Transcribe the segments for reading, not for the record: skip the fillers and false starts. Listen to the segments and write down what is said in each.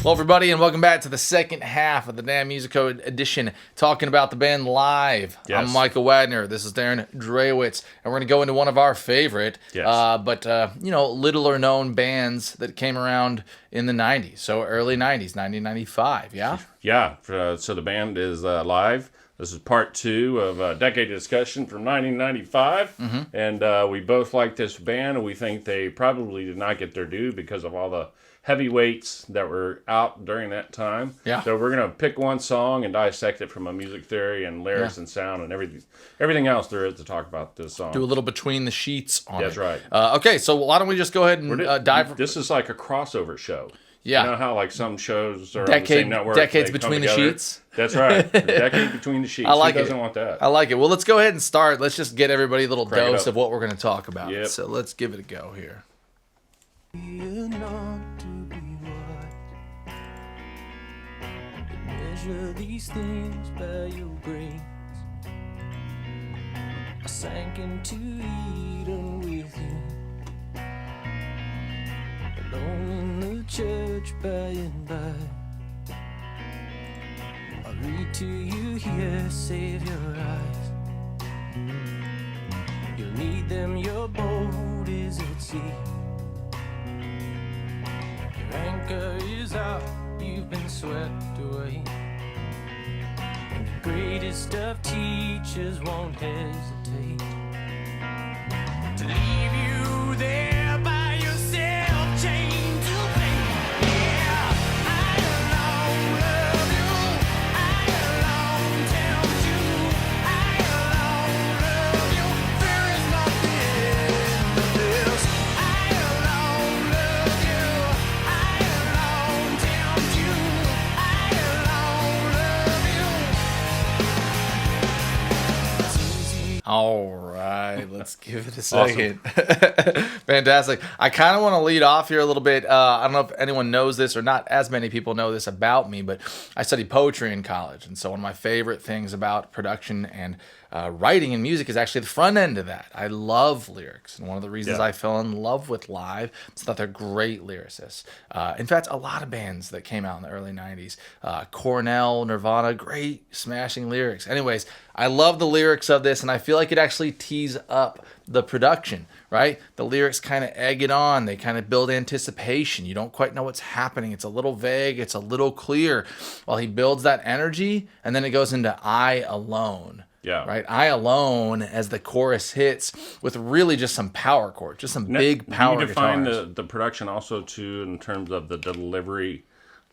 Hello, everybody, and welcome back to the second half of the Damn Musico edition, talking about the band live. Yes. I'm Michael Wagner. This is Darren Drewitz, and we're going to go into one of our favorite, littler known bands that came around in the 90s, so early 90s, 1995, yeah? Yeah, so the band is live. This is part two of a decade of discussion from 1995, and we both like this band, and we think they probably did not get their due because of all the heavyweights that were out during that time. Yeah. So we're going to pick one song and dissect it from a music theory and lyrics and sound and everything else there is to talk about this song. Do a little between the sheets on That's it. right. Okay, so why don't we just go ahead and dive... This is like a crossover show. Yeah. You know how like some shows are on the same network. Decades they come between the together? sheets. That's right. A decade between the sheets. I like Who doesn't it. want that? I like it. Well, let's go ahead and start. Let's just get everybody a little Crank it dose up. of what we're going to talk about. Yep. So let's give it a go here. You not to be what? And measure these things by your grace. I sank into Eden with you, alone in the church by and by. I read to you here, save your eyes. You'll need them, your boat is at sea. Your anchor is out, you've been swept away. And the greatest of teachers won't hesitate to leave you there by yourself, chained to faith. Yeah, I alone love you, I alone tempt you, I alone love you. There is nothing but this. I alone love you, I alone tempt you, I alone love you. It's easy. All right, let's give it a second. Fantastic. I kind of want to lead off here a little bit. I don't know if anyone knows this or not. As many people know this about me, but I studied poetry in college. And so one of my favorite things about production and writing and music is actually the front end of that. I love lyrics. And one of the reasons Yeah. I fell in love with live is that they're great lyricists. In fact, a lot of bands that came out in the early 90s, Cornell, Nirvana, great smashing lyrics. Anyways, I love the lyrics of this, and I feel like it actually tees up the production, right? The lyrics kind of egg it on. They kind of build anticipation. You don't quite know what's happening. It's a little vague. It's a little clear. While he builds that energy, and then it goes into I alone. Yeah. Right? I alone as the chorus hits with really just some power chords, just some big power You define guitars. the production also too in terms of the delivery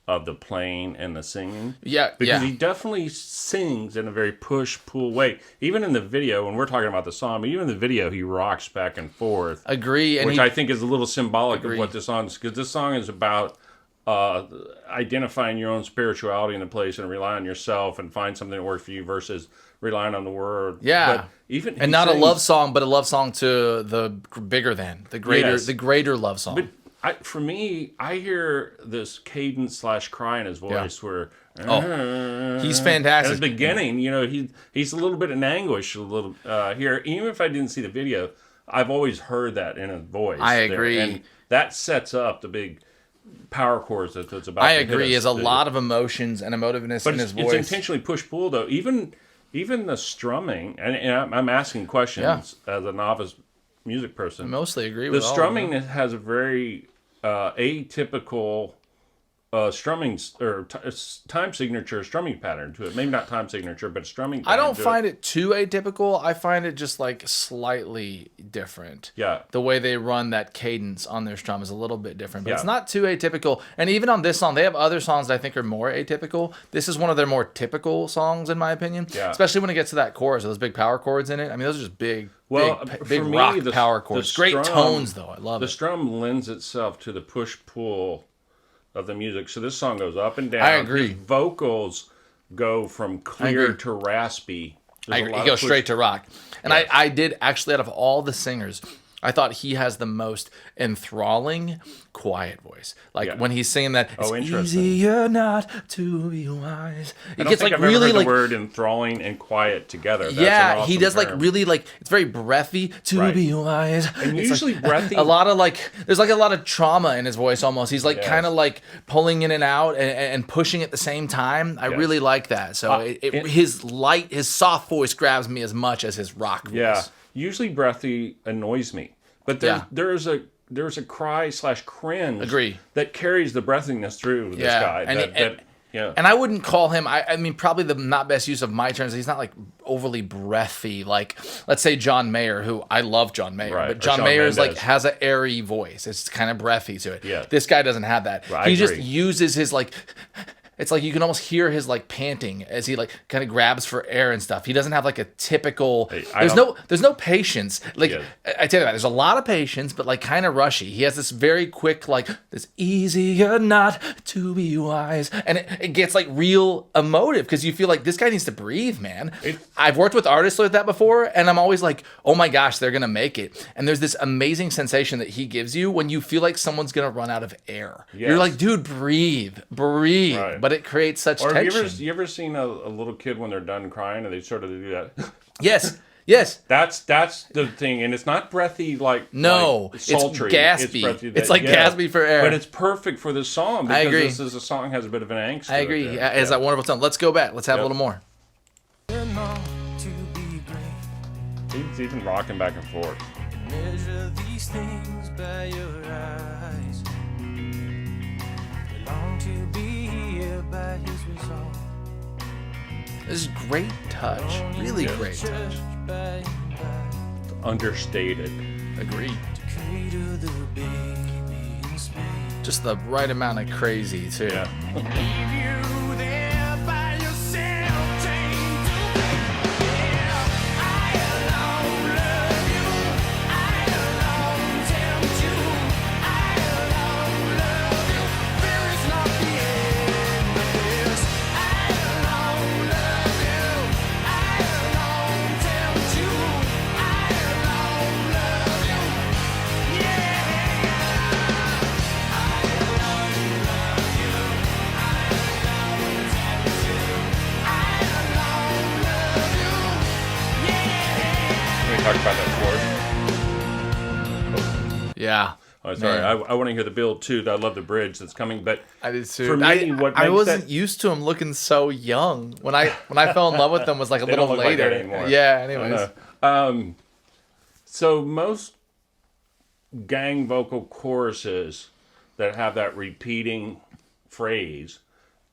of the playing and the singing. Yeah, Because yeah. he definitely sings in a very push-pull way. Even in the video, when we're talking about the song, but even in the video, he rocks back and forth. Agree. And Which I think is a little symbolic Agree. of what this song is. Because this song is about identifying your own spirituality in a place and rely on yourself and find something that works for you versus relying on the word. Yeah. But even and he not a sings- love song, but a love song to the bigger than, the greater, Yes. the greater love song. But for me, I hear this cadence / cry in his voice where He's at fantastic. the beginning, you know, he's a little bit in anguish a little here. Even if I didn't see the video, I've always heard that in his voice. I there. agree. And that sets up the big power chords that it's about. I to hit agree. us There's a to. lot of emotions and emotiveness But in his it's voice. intentionally push-pull though. Even the strumming, and I'm asking questions as a novice music person. I mostly agree The with all of strumming them. has a very atypical strumming or time signature strumming pattern to it. Maybe not time signature, but strumming I pattern don't to find it too atypical. I find it just like slightly different. Yeah. The way they run that cadence on their strum is a little bit different, but Yeah. it's not too atypical. And even on this song, they have other songs that I think are more atypical. This is one of their more typical songs, in my opinion. Yeah. Especially when it gets to that chorus, those big power chords in it. I mean, those are just big, Well, big, for big me, rock the- power the chords. Great strum- tones, though. I love The it. strum lends itself to the push-pull of the music. So this song goes up and down. I agree. His vocals go from clear agree. to raspy. I agree. He goes straight to rock. And Yes. I did actually, out of all the singers, I thought he has the most enthralling quiet voice. Like Yeah. when he's singing that, it's interesting. easier not to be wise. I It don't gets think like I've ever really heard like the word enthralling and quiet together. That's yeah, an awesome he does like term. really like it's very breathy to Right. be wise. And It's usually like, breathy. a lot of like there's like a lot of trauma in his voice almost. He's like Yes. kind of like pulling in and out and pushing at the same time. I Yes. really like that. So his soft voice grabs me as much as his rock voice. Yeah, usually breathy annoys me, but Yeah. there's a cry / cringe. Agree. That carries the breathiness through this Yeah, guy. and Yeah. And I wouldn't call him. I mean, probably the not best use of my terms. He's not like overly breathy. Like, let's say John Mayer, who I love John Mayer, Right, but or John Shawn Mayer is like Mendes. has an airy voice. It's kind of breathy to it. Yeah. This guy doesn't have that. Right, I he just agree. uses his like. It's like you can almost hear his like panting as he like kind of grabs for air and stuff. He doesn't have like a typical. Hey, there's no patience. Like Yeah. I tell you that there's a lot of patience, but like kind of rushy. He has this very quick like this easier not to be wise, and it gets like real emotive because you feel like this guy needs to breathe, man. I've worked with artists like that before, and I'm always like, oh my gosh, they're gonna make it. And there's this amazing sensation that he gives you when you feel like someone's gonna run out of air. Yes. You're like, dude, breathe. Right. But it creates such Or have tension. you ever seen a little kid when they're done crying and they sort of do that? Yes. That's the thing, and it's not breathy like No, like it's sultry. gaspy. breathy It's like gaspy for air. But it's perfect for this song because agree. this is a song has a bit of an angst. I to agree. It Yeah, it's that wonderful tone. Let's go back. Let's have a Yep. little more. long to be great. He's even rocking back and forth. Measure these things by your eyes. They long to be here by his resolve. This is great touch. Really great touch. Judged by and by. Understated. Agreed. To cradle the baby in space. Just the right amount of crazy too. Yeah. Leave you there by yourself, chained to me. Yeah, I alone love you. I alone tempt you. I alone love you. Fear is not the end of this. I alone love you. I alone tempt you. I alone love you. Yeah. Can we talk about that chord? Yeah. Oh, sorry. Man. I want to hear the build too. I love the bridge that's coming, but I did too. For me, what I makes wasn't that- used to him looking so young. When I fell in love with him was like a they little don't look like later. that anymore. Yeah. I Anyways. know. So most gang vocal choruses that have that repeating phrase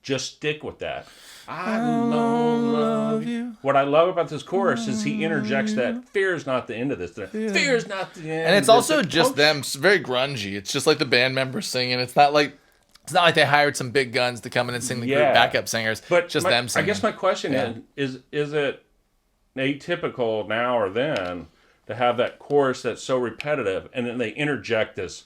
just stick with that. I alone love you. What I love about this chorus is he interjects that fear is not the end of this. Fear is not the end. And it's of also this. just them. It's very grungy. It's just like the band members singing. It's not like they hired some big guns to come in and sing the group Yeah. backup singers. But just my- them I singing. guess my question Yeah. is it atypical now or then to have that chorus that's so repetitive and then they interject this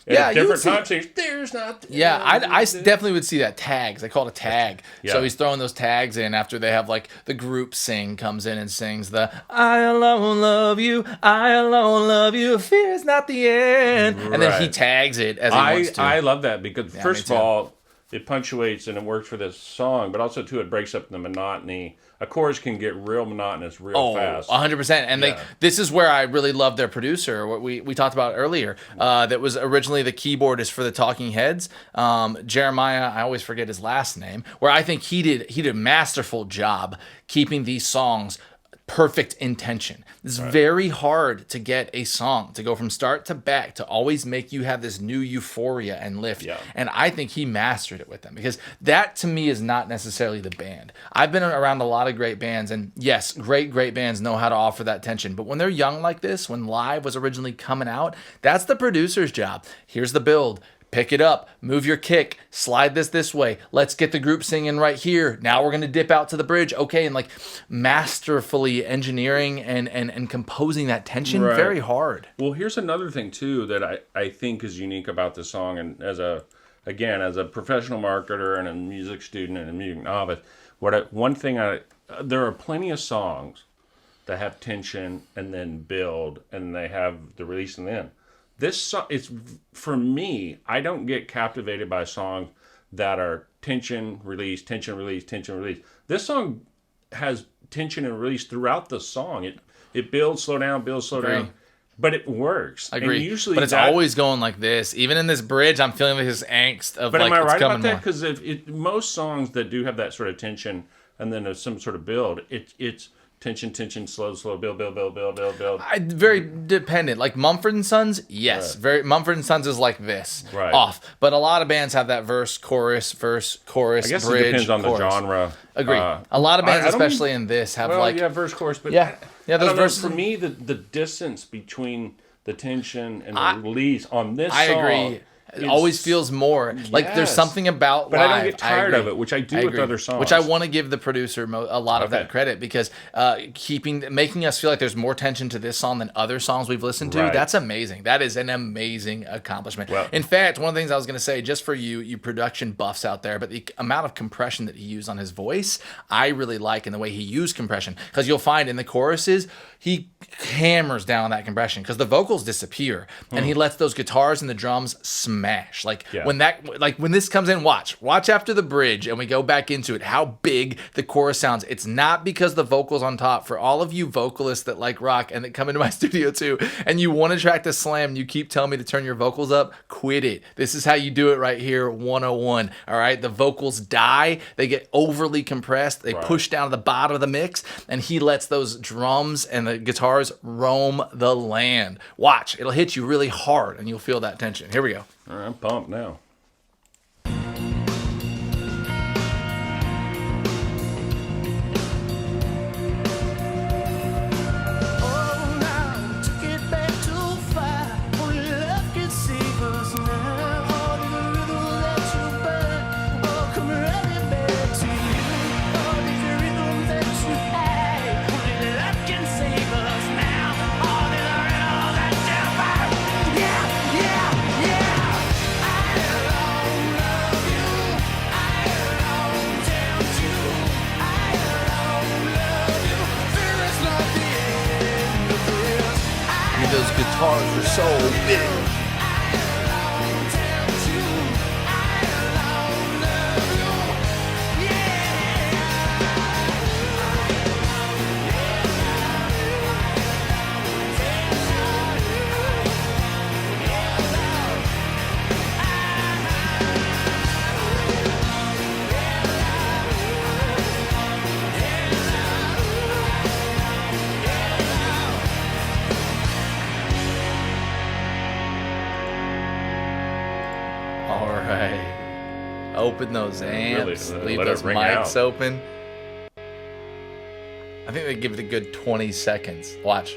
at Yeah, a you would different see- time saying, there's not the Yeah, end I of this." definitely would see that tags. I call it a tag. Yeah. So he's throwing those tags in after they have like the group sing comes in and sings the I alone love you, I alone love you, fear is not the end. And then he Right. tags it as he wants to. I love that because Yeah, first me of too. all, it punctuates and it works for this song, but also too it breaks up the monotony. A chorus can get real monotonous real fast. 100%. And Yeah. this is where I really love their producer, what we talked about earlier, that was originally the keyboardist for the Talking Heads, Jeremiah, I always forget his last name, where I think he did a masterful job keeping these songs perfect intention. It's very hard to get a song to go from start to back to always make you have this new euphoria and lift. Yeah. And I think he mastered it with them because that to me is not necessarily the band. I've been around a lot of great bands, and yes, great bands know how to offer that tension. But when they're young like this, when live was originally coming out, that's the producer's job. Here's the build. Pick it up, move your kick, slide this way. Let's get the group singing right here. Now we're going to dip out to the bridge. Okay, and like masterfully engineering and composing that tension, Right. very hard. Well, here's another thing too that I think is unique about this song, and as a professional marketer and a music student and a music novice, there are plenty of songs that have tension and then build, and they have the release and then. This song, it's for me. I don't get captivated by songs that are tension release, tension release, tension release. This song has tension and release throughout the song. It builds, slow down, builds, slow Agree. down, but it works. I agree. And usually, but it's always going like this. Even in this bridge, I'm feeling this angst of But like am I it's right coming about that? more. Because most songs that do have that sort of tension and then there's some sort of build, it's tension, tension, slow, slow, build, build, build, build, build, build. Very dependent. Like Mumford and Sons, yes. Right. Very Mumford and Sons is like this, Right. off. But a lot of bands have that verse, chorus, I guess bridge. it depends on chorus. the genre. Agree. A lot of bands, I don't especially in this, have Well, like yeah, verse, chorus, but Yeah. Yeah, I those don't know, verses- for me, the distance between the tension and the release on this I song. agree. It is- always feels more like there's Yes. something about But live. I don't get tired agree. of it, which I do with agree. other songs. Which I want to give the producer a lot of Okay. that credit because making us feel like there's more tension to this song than other songs we've listened to. Right. That's amazing. That is an amazing accomplishment. Well- in fact, one of the things I was going to say, just for you production buffs out there, but the amount of compression that he used on his voice, I really like in the way he used compression because you'll find in the choruses he hammers down that compression because the vocals disappear and he lets those guitars and the drums smash. Like Yeah. when this comes in, watch after the bridge and we go back into it, how big the chorus sounds. It's not because the vocals on top. For all of you vocalists that like rock and that come into my studio too, and you want to track the slam and you keep telling me to turn your vocals up, quit it. This is how you do it right here, 101. All right, the vocals die, they get overly compressed, they push down to the bottom of the mix, and he lets those drums and the guitars roam the land. Watch, it'll hit you really hard and you'll feel that tension. Here we go. All right, I'm pumped now. Oh, now took it back too far. Only love can save us now. All the rhythm that you burn, oh, come running back to you. All the rhythm that you had, only love can save us now. All the rhythm that you burn, yeah, yeah, yeah. I don't love you. I don't tempt you. I don't love you. There is nothing. I mean, those guitars are so big. All right. Open those amps. Really, leave let it those ring mics out. open. I think they give it a good 20 seconds. Watch.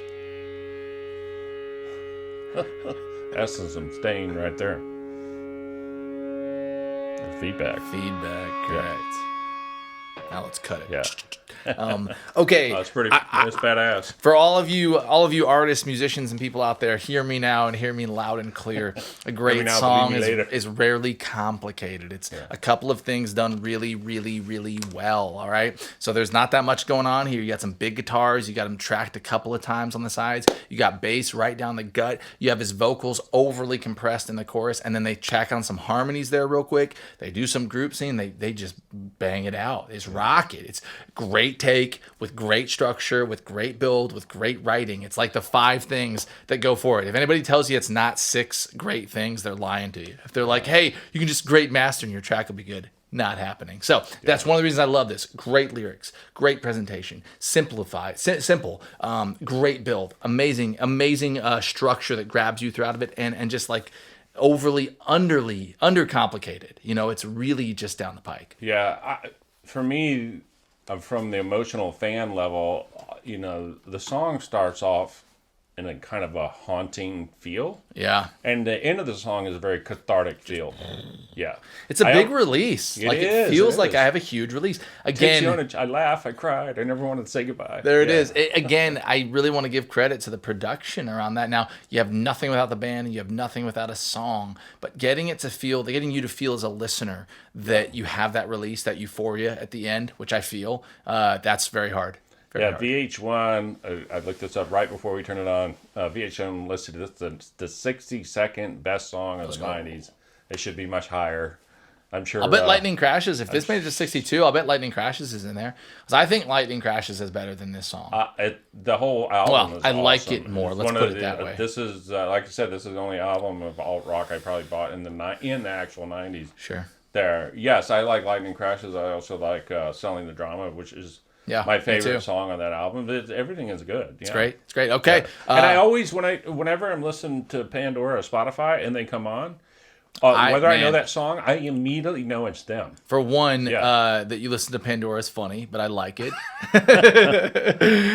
That's some stain right there. The feedback. Feedback. Correct. Now let's cut it. Yeah. Okay. That's that's badass. For all of you artists, musicians, and people out there, hear me now and hear me loud and clear. A great now, song believe me later. is rarely complicated. It's a couple of things done really, really, really well. All right. So there's not that much going on here. You got some big guitars. You got them tracked a couple of times on the sides. You got bass right down the gut. You have his vocals overly compressed in the chorus, and then they check on some harmonies there real quick. They do some group singing. They just bang it out. It's rock it. It's great take with great structure, with great build, with great writing. It's like the 5 things that go for it. If anybody tells you it's not 6 great things, they're lying to you. If they're like, hey, you can just great master and your track will be good. Not happening. So that's one of the reasons I love this. Great lyrics, great presentation, simple, great build, amazing structure that grabs you throughout of it, and just like overly undercomplicated. You know, it's really just down the pike. Yeah, for me, from the emotional fan level, you know, the song starts off in a kind of a haunting feel, Yeah. and the end of the song is a very cathartic feel. Yeah, It's a big release. It Like is, it feels it like is. I have a huge release. Takes you Again, on I laugh, I cried, I never wanted to say goodbye. there it Yeah. is. Again, I really want to give credit to the production around that. Now, you have nothing without the band, and you have nothing without a song, but getting you to feel as a listener that you have that release, that euphoria at the end, which I feel, that's very hard. Yeah, Hard. VH1. I looked this up right before we turned it on. VH1 listed this the 62nd best song of the '90s. It should be much higher. I'm sure. I'll bet Lightning Crashes. If this made it to 62, I'll bet Lightning Crashes is in there. Because I think Lightning Crashes is better than this song. The whole album. Well, is I like awesome. it more. It's Let's one put of it that way. This is like I said. This is the only album of alt rock I probably bought in the actual '90s. Sure. There, yes, I like Lightning Crashes. I also like Selling the Drama, which is my me too. favorite song on that album. Everything is good. It's great. It's great. Okay. And I always, whenever I'm listening to Pandora or Spotify and they come on, whether I know man. that song, I immediately know it's them. For one, Yeah. that you listen to Pandora is funny, but I like it.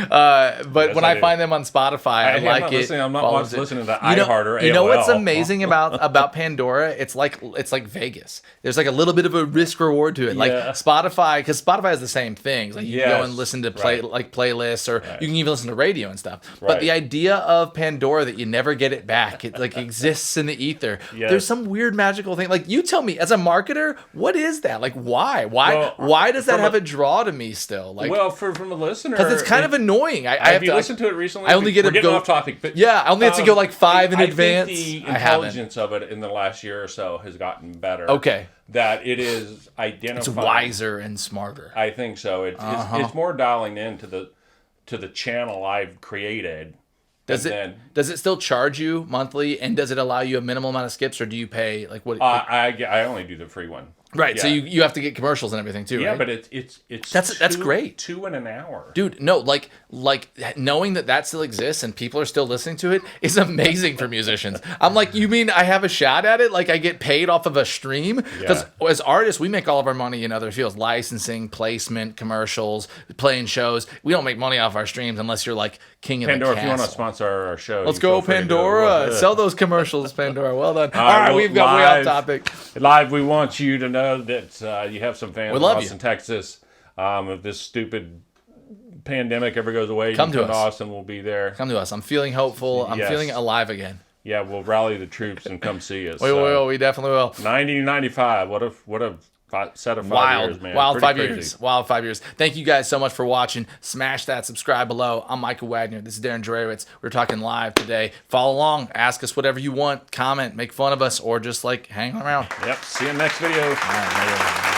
But when I I do. find them on Spotify, I I'm like not it. listening. I'm not follows listening to it. iHeart or You know what's AOL. amazing about Pandora? It's like Vegas. There's like a little bit of a risk reward to it. Like Yeah. Spotify, because Spotify has the same things. Like you can go Yes, and listen to right. playlists, or you can even listen to radio and stuff. But Right. the idea of Pandora that you never get it back, it like exists in the ether. Yes. There's some weird magical thing. Like you tell me, as a marketer, what is that? Like why? Why does that from have a- a draw to me still? Like Well, from a listener, because it's kind of annoying. I Have have you to listened to it recently? I only get We're to getting go off topic, but yeah. I only have to go like 5 in I advance. think the I haven't. intelligence of it in the last year or so has gotten better. Okay, That it is identifying. it's wiser and smarter. I think so. It's more dialing into the channel I've created. Does and it still charge you monthly, and does it allow you a minimal amount of skips, or do you pay like what? I only do the free one. right, so yeah. you have to get commercials and everything too. Yeah, right? but it's That's great. 2 in an hour. Dude, no, like knowing that still exists and people are still listening to it is amazing for musicians. I'm like, you mean I have a shot at it? Like I get paid off of a stream? Because as artists, we make all of our money in other fields: licensing, placement, commercials, playing shows. We don't make money off our streams unless you're like king of Pandora, the if you want to castle. sponsor our show, Let's you go, feel free to do it. Pandora! Well, Sell those commercials, Pandora. Well done. All right, right, well, we've got way off live- topic. Live, we want you to know that you have some fans We in love you. Austin, Texas. If this stupid pandemic ever goes away, Come you to come us. Austin. We'll be there. Come to us. I'm feeling hopeful. I'm Yes. feeling alive again. Yeah, we'll rally the troops and come see us. We will. We definitely will. 1995. What a set of 5 years, man. Wild Pretty 5 crazy. years. Wild 5 years. Thank you guys so much for watching. Smash that subscribe below. I'm Michael Wagner. This is Darren Drewitz. We're talking live today. Follow along. Ask us whatever you want. Comment. Make fun of us. Or just like hang around. Yep. See you in the next video. All right, later.